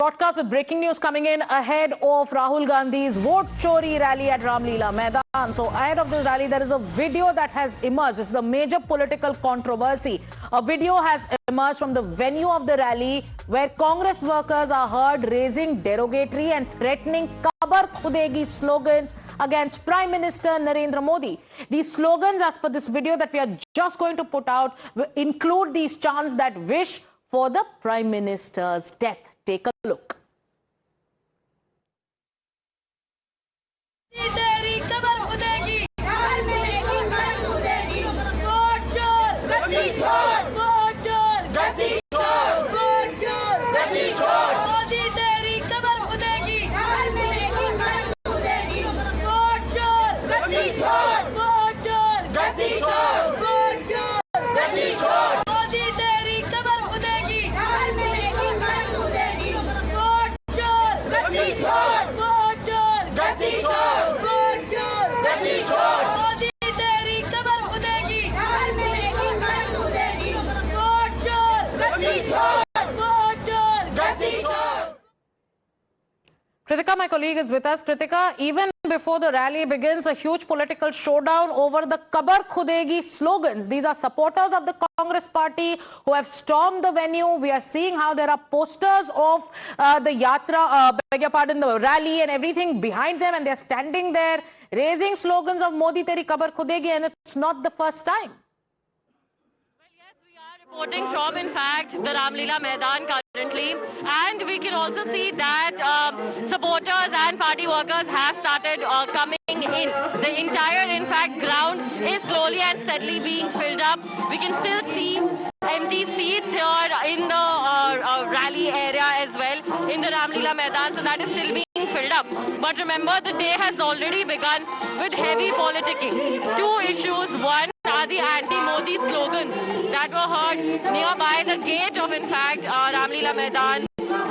broadcast with breaking news coming in ahead of Rahul Gandhi's vote chori rally at Ramleela Maidan. So ahead of this rally, there is a video that has emerged. This is a major political controversy. A video has emerged from the venue of the rally where Congress workers are heard raising derogatory and threatening Kabar Khudegi slogans against Prime Minister Narendra Modi. These slogans, as per this video that we are just going to put out, include these chants that wish for the Prime Minister's death. Take a look. Kritika, my colleague, is with us. Kritika, even before the rally begins, a huge political showdown over the Kabar Khudegi slogans. These are supporters of the Congress party who have stormed the venue. We are seeing how there are posters of the the rally and everything behind them, and they're standing there raising slogans of Modi Teri Kabar Khudegi, and it's not the first time. Reporting from, in fact, the Ramleela Maidan currently, and we can also see that supporters and party workers have started coming in. The entire, in fact, ground is slowly and steadily being filled up. We can still see empty seats here in the rally area as well in the Ramleela Maidan, so that is still being filled up. But remember, the day has already begun with heavy politicking. Two issues. One are the anti-Modi slogans that were heard nearby the gate of, in fact, Ramleela Maidan,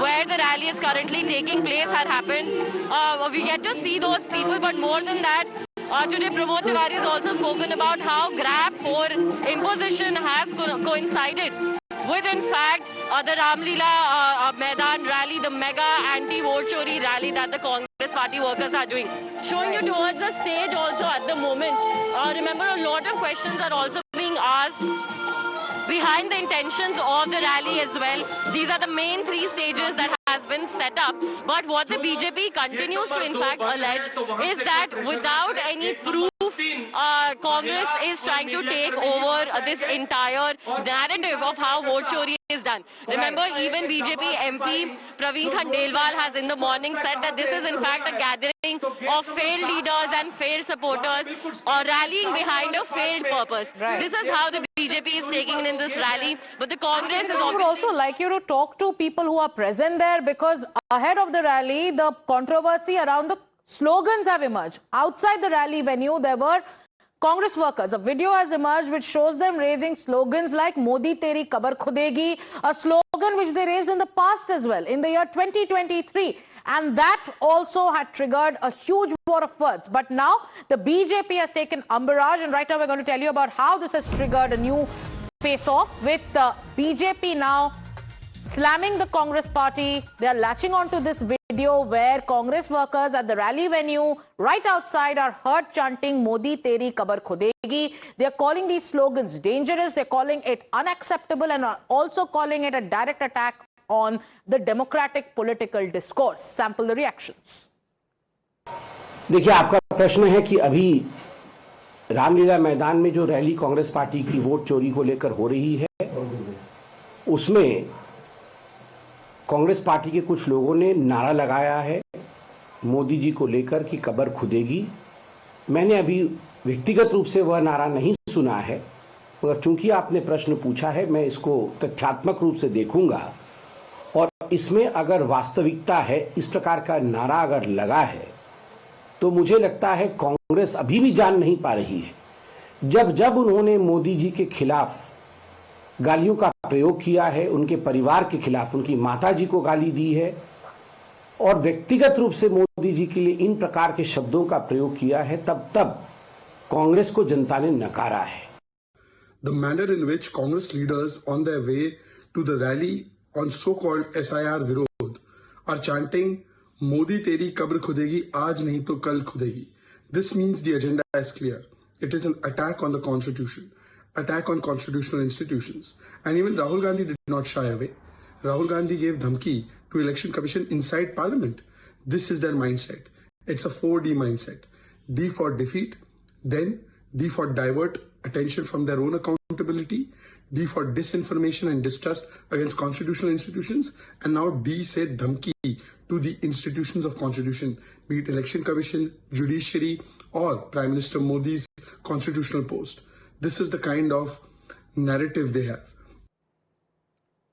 where the rally is currently taking place, had happened. We get to see those people, but more than that, today Pramod Tiwari has also spoken about how GRAP 4 imposition has coincided with, in fact, the Ramleela Maidan rally, the mega anti-vote chori rally that the Congress party workers are doing. Showing you towards the stage also at the moment. Remember, a lot of questions are also being asked behind the intentions of the rally as well. These are the main three stages that has been set up. But what the BJP continues to, in fact, allege is that without any proof, Congress is trying to take over this entire narrative of how vote chori is done. Remember, even BJP MP Praveen Khandelwal has in the morning said that this is in fact a gathering of failed leaders and failed supporters rallying behind a failed purpose. This is how the BJP is taking in this rally. But the Congress is I would also like you to talk to people who are present there, because ahead of the rally, the controversy around the slogans have emerged. Outside the rally venue, there were Congress workers. A video has emerged which shows them raising slogans like Modi Teri Kabar Khudegi, a slogan which they raised in the past as well, in the year 2023. And that also had triggered a huge war of words. But now the BJP has taken umbrage, and right now we're going to tell you about how this has triggered a new face-off with the BJP now slamming the Congress party. They are latching onto this video where Congress workers at the rally venue right outside are heard chanting Modi Teri Kabar Khudegi. They are calling these slogans dangerous. They're calling it unacceptable, and are also calling it a direct attack on the democratic political discourse. Sample the reactions. देखिए, आपका प्रश्न है कि अभी रामलीला मैदान में जो rally Congress party की वोट चोरी को लेकर हो रही है, उसमें कांग्रेस पार्टी के कुछ लोगों ने नारा लगाया है मोदी जी को लेकर कि कबर खुदेगी। मैंने अभी व्यक्तिगत रूप से वह नारा नहीं सुना है, मगर चूंकि आपने प्रश्न पूछा है, मैं इसको तथ्यात्मक रूप से देखूंगा, और इसमें अगर वास्तविकता है, इस प्रकार का नारा अगर लगा है, तो मुझे लगता है कांग्रेस अभी भी जान नहीं पा रही है। जब उन्होंने मोदी जी के खिलाफ गालियों का प्रयोग किया है, उनके परिवार के खिलाफ, उनकी माताजी को गाली दी है, और व्यक्तिगत रूप से मोदी जी के लिए इन प्रकार के शब्दों का प्रयोग किया है, तब कांग्रेस को जनता ने नकारा है। The manner in which Congress leaders on their way to the rally on so-called SIR Virod are chanting Modi teri kabr khudegi, aaj nahi to kal khudegi. This means the agenda is clear. It is an attack on the constitution, attack on constitutional institutions. And even Rahul Gandhi did not shy away. Rahul Gandhi gave dhamki to Election Commission inside Parliament. This is their mindset. It's a 4D mindset. D for defeat, then D for divert attention from their own accountability, D for disinformation and distrust against constitutional institutions, and now D said dhamki to the institutions of constitution, be it Election Commission, Judiciary, or Prime Minister Modi's constitutional post. This is the kind of narrative they have.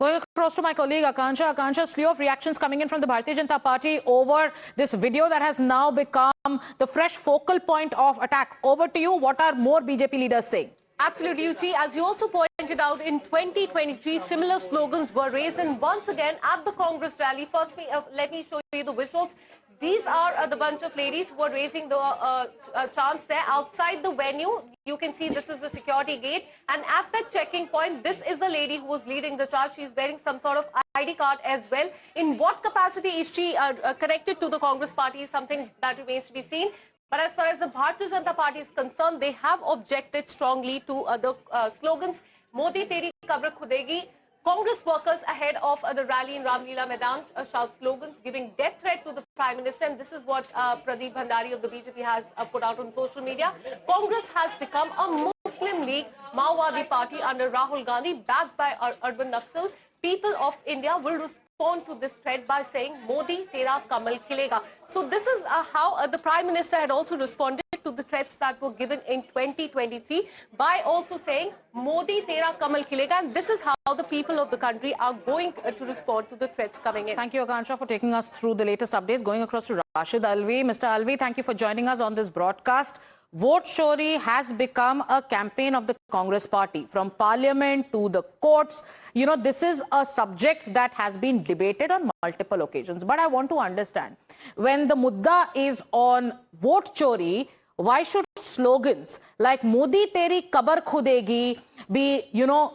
Going across to my colleague Akansha. Akansha, slew of reactions coming in from the Bharatiya Janata Party over this video that has now become the fresh focal point of attack. Over to you. What are more BJP leaders saying? Absolutely. You see, as you also pointed out, in 2023, similar slogans were raised. And once again, at the Congress rally, first, let me show you the visuals. These are the bunch of ladies who are raising the chants there outside the venue. You can see this is the security gate. And at that checking point, this is the lady who was leading the charge. She's wearing some sort of ID card as well. In what capacity is she connected to the Congress party is something that remains to be seen. But as far as the Bharatiya Janata Party is concerned, they have objected strongly to the slogans, Modi teri kabr khudegi. Congress workers ahead of the rally in Ramlila Maidan shout slogans giving death threat to the Prime Minister. And this is what Pradeep Bhandari of the BJP has put out on social media. Congress has become a Muslim League Maowadi party under Rahul Gandhi, backed by urban Naxal. People of India will respond to this threat by saying, Modi tera kamal khilega. So this is how the Prime Minister had also responded to the threats that were given in 2023 by also saying, Modi tera kamal khilega. And this is how the people of the country are going to respond to the threats coming in. Thank you, Akansha, for taking us through the latest updates. Going across to Rashid Alvi. Mr. Alvi, thank you for joining us on this broadcast. Vote Chori has become a campaign of the Congress party, from parliament to the courts. You know, this is a subject that has been debated on multiple occasions. But I want to understand, when the mudda is on vote chori, why should slogans like Modi teri kabar khudegi be,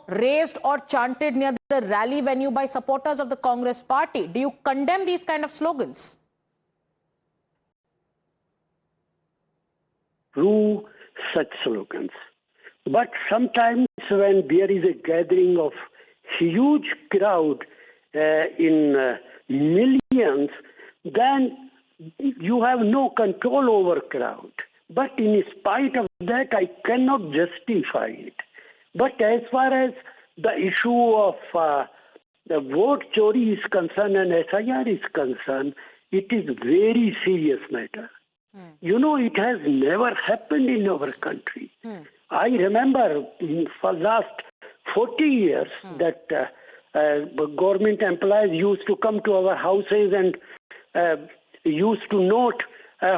raised or chanted near the rally venue by supporters of the Congress party? Do you condemn these kind of slogans? Through such slogans. But sometimes when there is a gathering of huge crowd in millions, then you have no control over crowd. But in spite of that, I cannot justify it. But as far as the issue of the vote chori is concerned and SIR is concerned, it is very serious matter. You know, it has never happened in our country. I remember for last 40 years that government employees used to come to our houses and used to note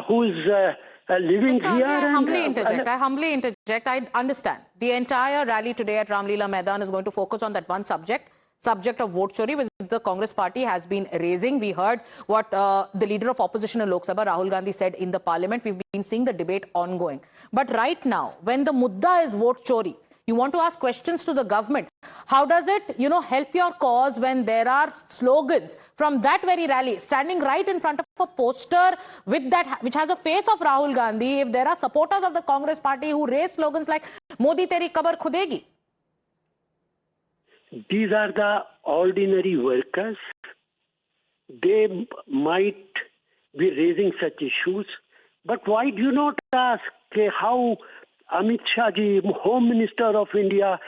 who's living Mr. here. I humbly interject. I understand. The entire rally today at Ramlila Maidan is going to focus on that one subject of vote chori, which the Congress party has been raising. We heard what the leader of opposition in Lok Sabha, Rahul Gandhi, said in the parliament. We've been seeing the debate ongoing. But right now, when the mudda is vote chori, you want to ask questions to the government. How does it, help your cause when there are slogans from that very rally standing right in front of a poster with that, which has a face of Rahul Gandhi? If there are supporters of the Congress party who raise slogans like Modi teri kabar khudegi. These are the ordinary workers. They might be raising such issues. But why do you not ask how Amit Shah ji, Home Minister of India,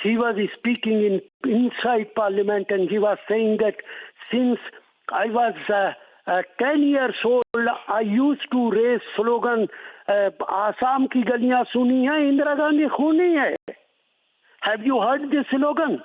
he was speaking inside Parliament and he was saying that since I was 10 years old, I used to raise slogan, Assam ki galiyan suni hai, Indira Gandhi khuni hai. Have you heard this slogan?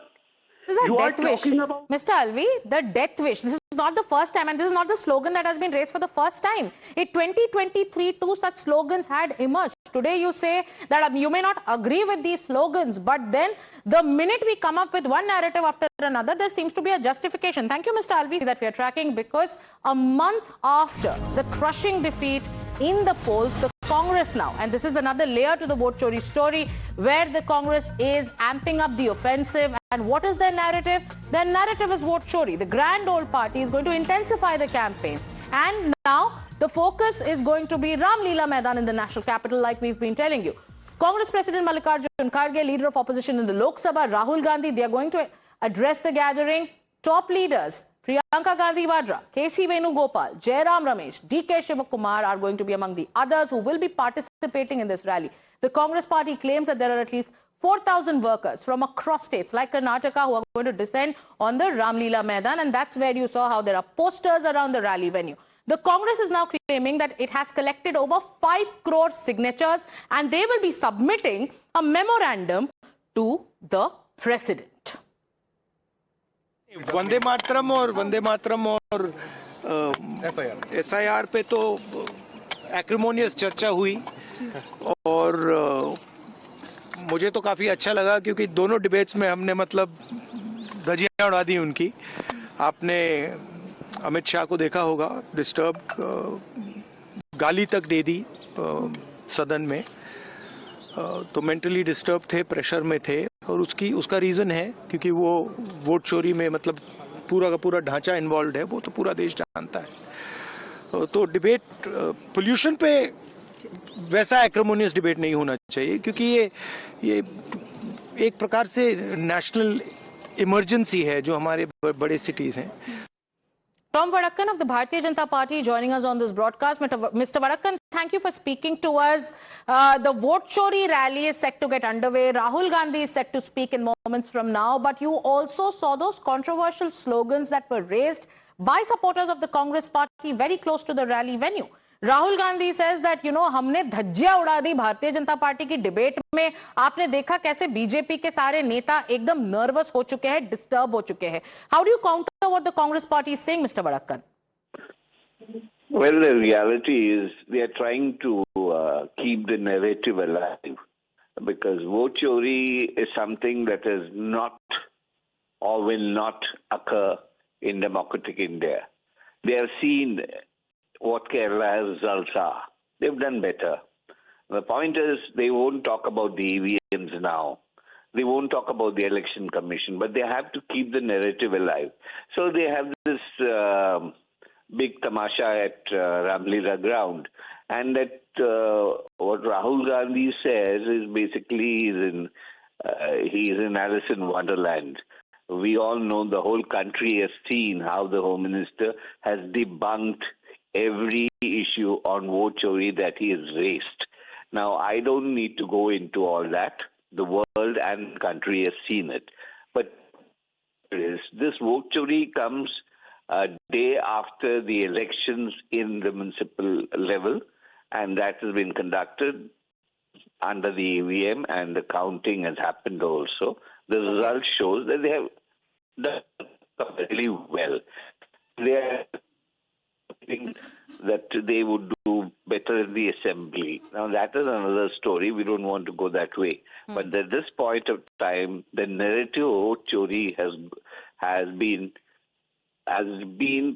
This is a death wish. Mr. Alvi, the death wish. This is not the first time, and this is not the slogan that has been raised for the first time. In 2023, two such slogans had emerged. Today you say that you may not agree with these slogans, but then the minute we come up with one narrative after another, there seems to be a justification. Thank you, Mr. Alvi, that we are tracking, because a month after the crushing defeat in the polls, the Congress now, and this is another layer to the vote chori story, where the Congress is amping up the offensive. And what is their narrative? Their narrative is vote chori. The grand old party is going to intensify the campaign. And now the focus is going to be Ram Leela Maidan in the national capital, like we've been telling you. Congress President Mallikarjun Kharge, leader of opposition in the Lok Sabha, Rahul Gandhi, they are going to address the gathering. Top leaders, Priyanka Gandhi Vadra, K.C. Venugopal, Jairam Ramesh, D.K. Shivakumar are going to be among the others who will be participating in this rally. The Congress party claims that there are at least 4,000 workers from across states like Karnataka who are going to descend on the Ram Leela Maidan, and that's where you saw how there are posters around the rally venue. The Congress is now claiming that it has collected over 5 crore signatures and they will be submitting a memorandum to the president. Vande Mataram और SIR पे तो एक्रिमोनियस चर्चा हुई और मुझे तो काफी अच्छा लगा क्योंकि दोनों डिबेट्स में हमने मतलब धज्जियां उड़ा दी उनकी। आपने अमित शाह को देखा होगा, डिस्टर्ब गाली तक दे दी सदन में, तो मेंटली डिस्टर्ब थे, प्रेशर में थे और उसका रीजन है क्योंकि वो वोट चोरी में मतलब पूरा का पूरा ढांचा इन्वॉल्व है, वो तो पूरा देश जानता है। तो डिबेट पोल्यूशन पे वैसा एक्रिमोनियस डिबेट नहीं होना चाहिए क्योंकि ये एक प्रकार से नेशनल इमरजेंसी है जो हमारे बड़े सिटीज हैं। Tom Vadakkan of the Bharatiya Janata Party joining us on this broadcast. Mr. Vadakkan, thank you for speaking to us. The vote chori rally is set to get underway. Rahul Gandhi is set to speak in moments from now. But you also saw those controversial slogans that were raised by supporters of the Congress party very close to the rally venue. Rahul Gandhi says that, हमने धज्जियां उड़ा दी Bharatiya Janata party की debate में। आपने देखा कैसे BJP के सारे नेता एकदम नर्वस हो चुके हैं, डिस्टर्ब हो चुके हैं। How do you counter what the Congress party is saying, Mr. Vadakkan? Well, the reality is they are trying to keep the narrative alive because vote chori is something that is not or will not occur in democratic India. They have seen what Kerala's results are. They've done better. The point is they won't talk about the EVMs now. They won't talk about the election commission, but they have to keep the narrative alive. So they have this big tamasha at Ram Leela ground. And that what Rahul Gandhi says is basically he is in Alice in Wonderland. We all know, the whole country has seen how the Home Minister has debunked every issue on vote chori that he has raised. Now, I don't need to go into all that. The world and country has seen it. But this vote chori comes a day after the elections in the municipal level, and that has been conducted under the EVM, and the counting has happened also. The result shows that they have done really well. They are that they would do better in the assembly. Now that is another story. We don't want to go that way. But at this point of time, the narrative of vote chori has been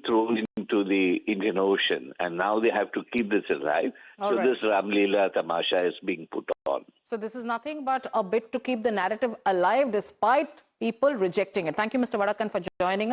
thrown into the Indian Ocean, and now they have to keep this alive. This Ram Leela tamasha is being put on. So this is nothing but a bit to keep the narrative alive despite people rejecting it. Thank you, Mr. Vadakkan, for joining us.